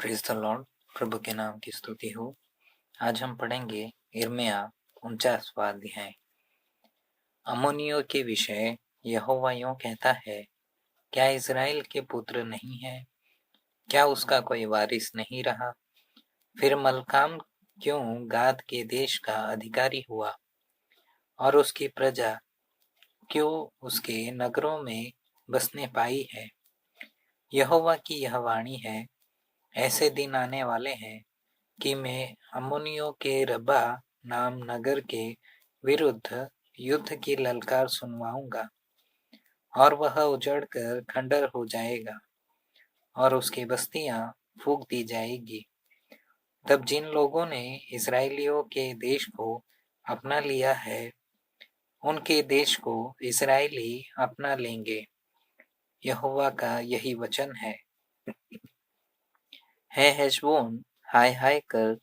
Praise the Lord. प्रभु के नाम की स्तुति हो। आज हम पढ़ेंगे यिर्मयाह 49वां अध्याय। अम्मोनियों के विषय यहोवा यूं कहता है, क्या इज़राइल के पुत्र नहीं है? क्या उसका कोई वारिस नहीं रहा? फिर मल्काम क्यों गाद के देश का अधिकारी हुआ और उसकी प्रजा क्यों उसके नगरों में बसने पाई है? यहोवा की यह वाणी है, ऐसे दिन आने वाले हैं कि मैं अम्मोनियों के रब्बा नाम नगर के विरुद्ध युद्ध की ललकार सुनवाऊंगा और वह उजड़कर खंडर हो जाएगा और उसकी बस्तियां फूंक दी जाएगी। तब जिन लोगों ने इस्राएलियों के देश को अपना लिया है, उनके देश को इस्राएली अपना लेंगे। यहोवा का यही वचन है हेशबोन, हाय हाय कर,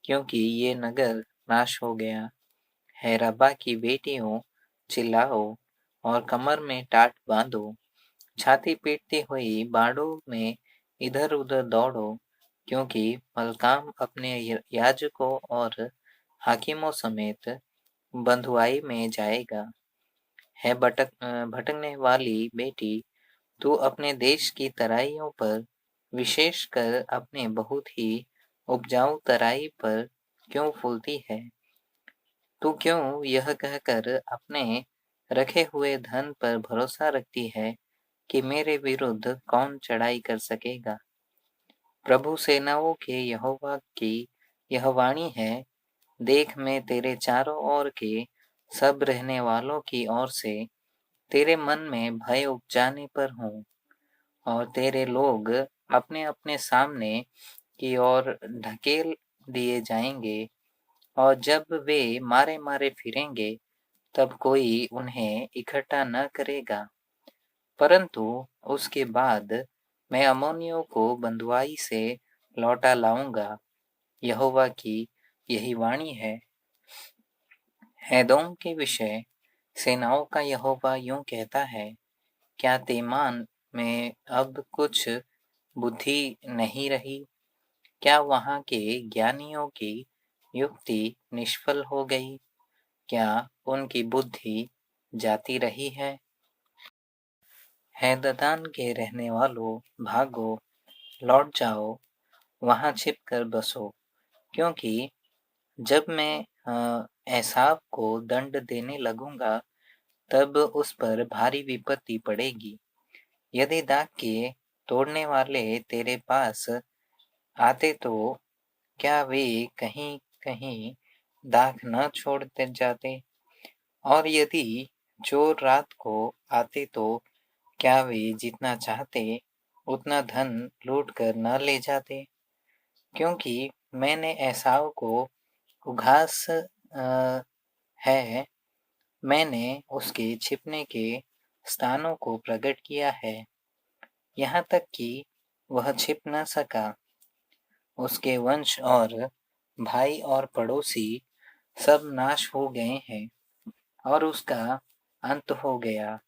क्योंकि ये नगर नाश हो गया है। रब्बा की बेटियों, चिल्लाओ और कमर में टाट बांधो। छाती पीटती हुई बाड़ों में इधर उधर दौड़ो, क्योंकि मल्काम अपने याजकों और हाकिमों समेत बंधुआई में जाएगा। है भटकने वाली बेटी, तू अपने देश की तराइयों पर, विशेषकर अपने बहुत ही उपजाऊ तराई पर क्यों फूलती है? तू क्यों यह कहकर अपने रखे हुए धन पर भरोसा रखती है कि मेरे विरुद्ध कौन चढ़ाई कर सकेगा? प्रभु सेनाओं के यहोवा की यह वाणी है, देख, मैं तेरे चारों ओर के सब रहने वालों की ओर से तेरे मन में भय उपजाने पर हूँ, और तेरे लोग अपने अपने सामने की ओर ढकेल दिए जाएंगे, और जब वे मारे मारे फिरेंगे, तब कोई उन्हें इकट्ठा न करेगा। परंतु उसके बाद मैं अम्मोनियों को बंधुआई से लौटा लाऊंगा। यहोवा की यही वाणी है। एदोम के विषय सेनाओं का यहोवा यूं कहता है, क्या तेमान में अब कुछ बुद्धि नहीं रही? क्या वहां के ज्ञानियों की युक्ति निष्फल हो गई? क्या उनकी बुद्धि जाती रही है? ददान के रहने वालों, भागो, लौट जाओ, वहां छिप कर बसो, क्योंकि जब मैं एसाव को दंड देने लगूंगा, तब उस पर भारी विपत्ति पड़ेगी। यदि दाख के तोड़ने वाले तेरे पास आते, तो क्या वे कहीं कहीं दाख न छोड़ते जाते? और यदि चोर रात को आते, तो क्या वे जितना चाहते उतना धन लूट कर न ले जाते? क्योंकि मैंने एसाव को उघास है, मैंने उसके छिपने के स्थानों को प्रकट किया है, यहाँ तक कि वह छिप न सका। उसके वंश और भाई और पड़ोसी सब नाश हो गए हैं, और उसका अंत हो गया।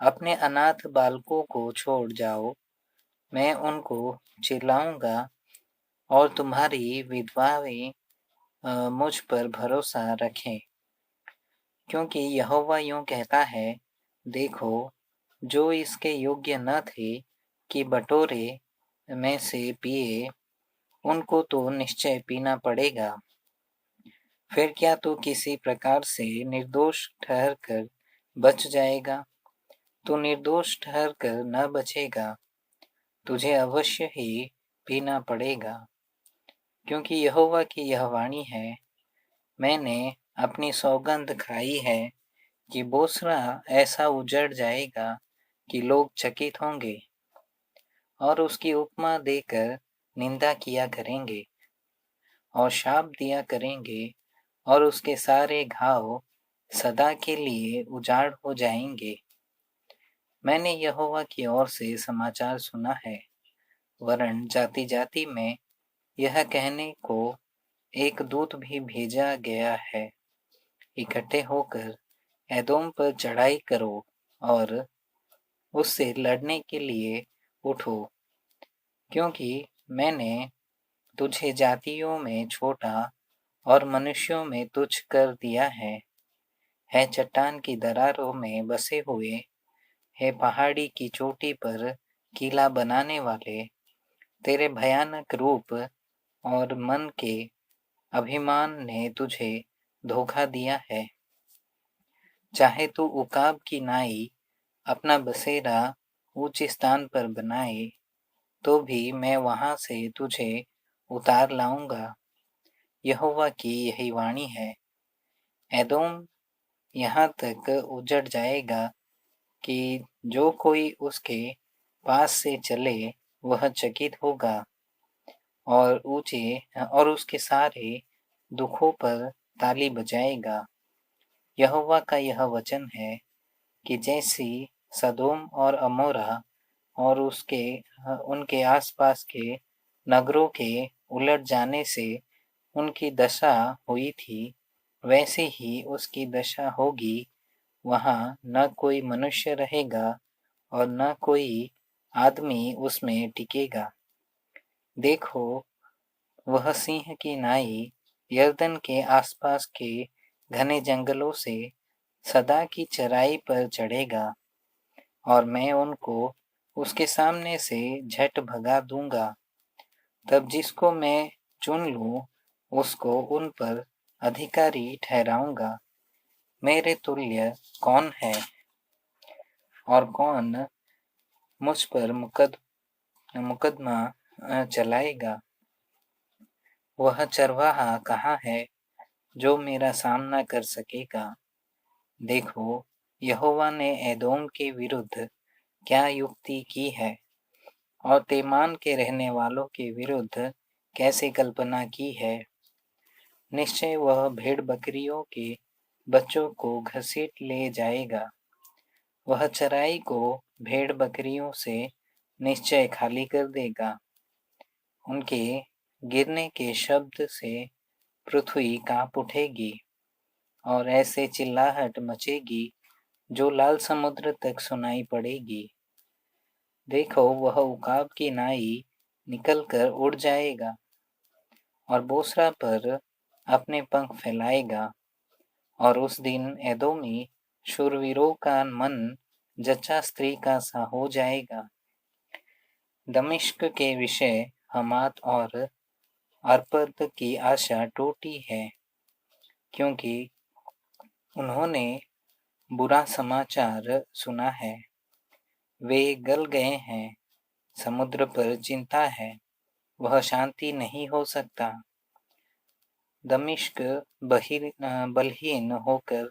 अपने अनाथ बालकों को छोड़ जाओ, मैं उनको चिल्लाऊंगा, और तुम्हारी विधवाएं मुझ पर भरोसा रखें। क्योंकि यहोवा यूं कहता है, देखो, जो इसके योग्य न थे कि बटोरे में से पिए, उनको तो निश्चय पीना पड़ेगा। फिर क्या तू किसी प्रकार से निर्दोष ठहरकर बच जाएगा? तू निर्दोष ठहरकर न बचेगा, तुझे अवश्य ही पीना पड़ेगा। क्योंकि यहोवा की यह वाणी है, मैंने अपनी सौगंध खाई है कि बोस्रा ऐसा उजड़ जाएगा कि लोग चकित होंगे, और उसकी उपमा देकर निंदा किया करेंगे और शाप दिया करेंगे, और उसके सारे घाव सदा के लिए उजाड़ हो जाएंगे। मैंने यहोवा की ओर से समाचार सुना है, वरन जाति जाति में यह कहने को एक दूत भी भेजा गया है, इकट्ठे होकर एदोम पर चढ़ाई करो और उससे लड़ने के लिए उठो, क्योंकि मैंने तुझे जातियों में छोटा और मनुष्यों में तुच्छ कर दिया है चट्टान की दरारों में बसे हुए, है पहाड़ी की चोटी पर किला बनाने वाले, तेरे भयानक रूप और मन के अभिमान ने तुझे धोखा दिया है। चाहे तू उकाब की नाई अपना बसेरा ऊंचे स्थान पर बनाए, तो भी मैं वहां से तुझे उतार लाऊंगा। यहोवा की यही वाणी है। एदोम यहाँ तक उजड़ जाएगा कि जो कोई उसके पास से चले वह चकित होगा और उसके सारे दुखों पर ताली बजाएगा। यहोवा का यह वचन है कि जैसी सदोम और अमोरा और उनके आसपास के नगरों के उलट जाने से उनकी दशा हुई थी, वैसे ही उसकी दशा होगी। वहाँ न कोई मनुष्य रहेगा और न कोई आदमी उसमें टिकेगा। देखो, वह सिंह की नाई यरदन के आसपास के घने जंगलों से सदा की चराई पर चढ़ेगा और मैं उनको उसके सामने से झट भगा दूंगा। तब जिसको मैं चुन लूं उसको उन पर अधिकारी ठहराऊंगा। मेरे तुल्य कौन है और कौन मुझ पर मुकदमा चलाएगा? वह चरवाहा कहाँ है जो मेरा सामना कर सकेगा? देखो, यहोवा ने एदोम के विरुद्ध क्या युक्ति की है और तेमान के रहने वालों के विरुद्ध कैसे कल्पना की है। निश्चय वह भेड़ बकरियों के बच्चों को घसीट ले जाएगा। वह चराई को भेड़ बकरियों से निश्चय खाली कर देगा। उनके गिरने के शब्द से पृथ्वी कांप उठेगी और ऐसे चिल्लाहट मचेगी जो लाल समुद्र तक सुनाई पड़ेगी। देखो, वह उकाब की नाई निकलकर उड़ जाएगा और बोस्रा पर अपने पंख फैलाएगा। और उस दिन एदोमी शूरवीरों का मन जच्चा स्त्री का सा हो जाएगा। दमिश्क के विषय हमात और अर्पद की आशा टूटी है, क्योंकि उन्होंने बुरा समाचार सुना है। वे गल गए हैं, समुद्र पर चिंता है, वह शांति नहीं हो सकता। दमिश्क बलहीन होकर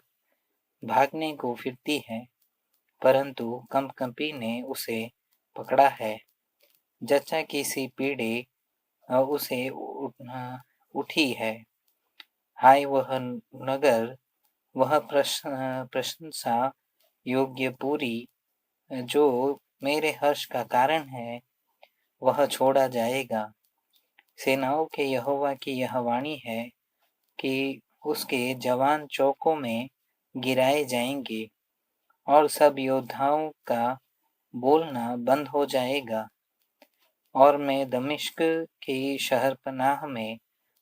भागने को फिरती है, परंतु कंपकंपी ने उसे पकड़ा है। जच्चा की सी पीड़े उसे उठी है। हाय वह नगर, वह प्रशंसा योग्य पूरी जो मेरे हर्ष का कारण है, वह छोड़ा जाएगा। सेनाओं के यहोवा की यह वाणी है कि उसके जवान चौकों में गिराए जाएंगे और सब योद्धाओं का बोलना बंद हो जाएगा। और मैं दमिश्क की शहरपनाह में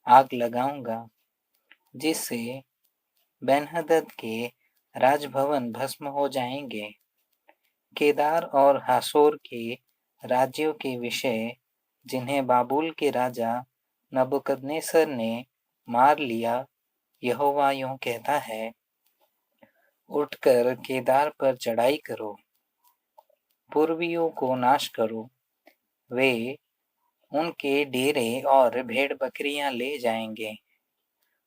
आग लगाऊंगा, जिससे बेन्हदद के राजभवन भस्म हो जाएंगे। केदार और हासोर के राज्यों के विषय, जिन्हें बाबुल के राजा नबूकदनेस्सर ने मार लिया, यहोवा यूं कहता है, उठकर केदार पर चढ़ाई करो, पूर्वियों को नाश करो। वे उनके डेरे और भेड़ बकरियां ले जाएंगे,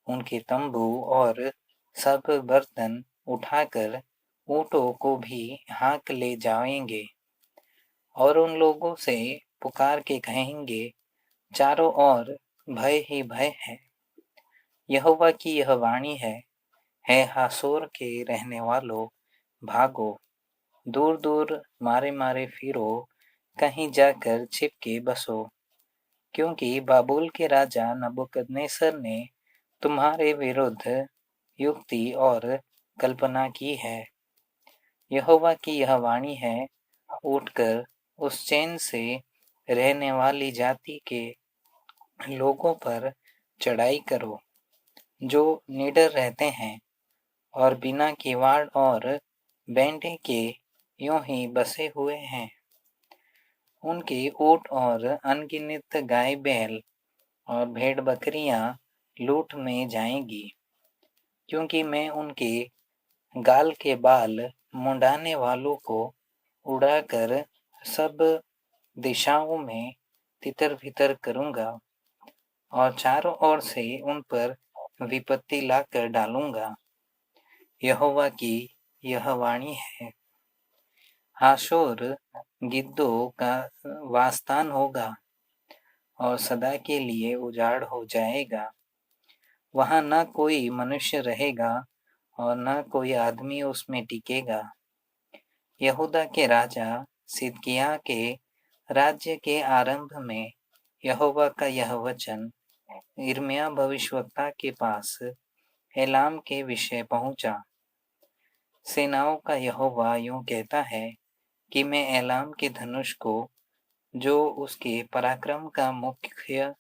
उनके तंबू और सब बर्तन उठाकर ऊँटों को भी हाँक ले जाएंगे और उन लोगों से पुकार के कहेंगे, चारों ओर भय ही भय है। यहोवा की यह वाणी है हासोर के रहने वालों, भागो, दूर दूर मारे मारे फिरो, कहीं जाकर छिप के बसो, क्योंकि बाबुल के राजा नबूकदनेस्सर ने तुम्हारे विरुद्ध युक्ति और कल्पना की है। यहोवा की यह वाणी है, उठकर उस चैन से रहने वाली जाति के लोगों पर चढ़ाई करो, जो निडर रहते हैं और बिना किवाड़ और बैंडे के यूं ही बसे हुए हैं। उनके ऊँट और अनगिनत गाय बैल और भेड़ बकरियां लूट में जाएंगी, क्योंकि मैं उनके गाल के बाल मुंडाने वालों को उड़ाकर सब दिशाओं में तितर-बितर करूंगा और चारों ओर से उन पर विपत्ति लाकर डालूंगा। यहोवा की यह वाणी है। हाशोर गिद्धों का वासस्थान होगा और सदा के लिए उजाड़ हो जाएगा। वहां न कोई मनुष्य रहेगा और न कोई आदमी उसमें टिकेगा। यहूदा के राजा सिदकिय्याह के राज्य के आरंभ में यहोवा का यह वचन यिर्मयाह भविष्यद्वक्ता के पास एलाम के विषय पहुंचा। सेनाओं का यहोवा यूं कहता है कि मैं एलाम के धनुष को, जो उसके पराक्रम का मुख्य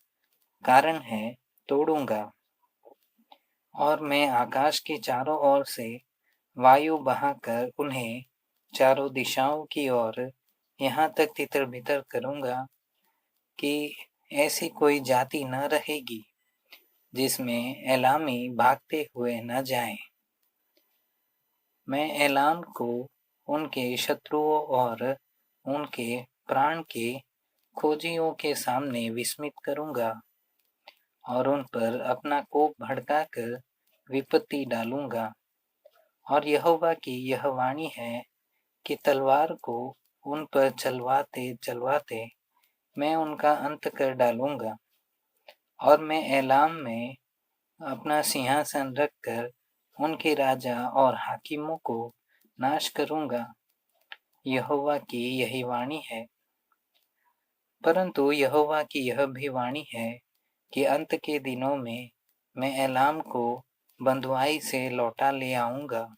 कारण है, तोड़ूंगा और मैं आकाश के चारों ओर से वायु बहाकर उन्हें चारों दिशाओं की ओर यहाँ तक तितर-बितर करूंगा कि ऐसी कोई जाति न रहेगी जिसमें एलामी भागते हुए न जाएं। मैं एलाम को उनके शत्रुओं और उनके प्राण के खोजियों के सामने विस्मित करूंगा और उन पर अपना कोप भड़काकर विपत्ति डालूंगा। और यहोवा की यह वाणी है कि तलवार को उन पर चलवाते चलवाते मैं उनका अंत कर डालूंगा और मैं एलाम में अपना सिंहासन रखकर उनके राजा और हाकिमों को नाश करूंगा। यहोवा की यही वाणी है। परंतु यहोवा की यह भी वाणी है कि अंत के दिनों में मैं एलाम को बंधुआई से लौटा ले आऊंगा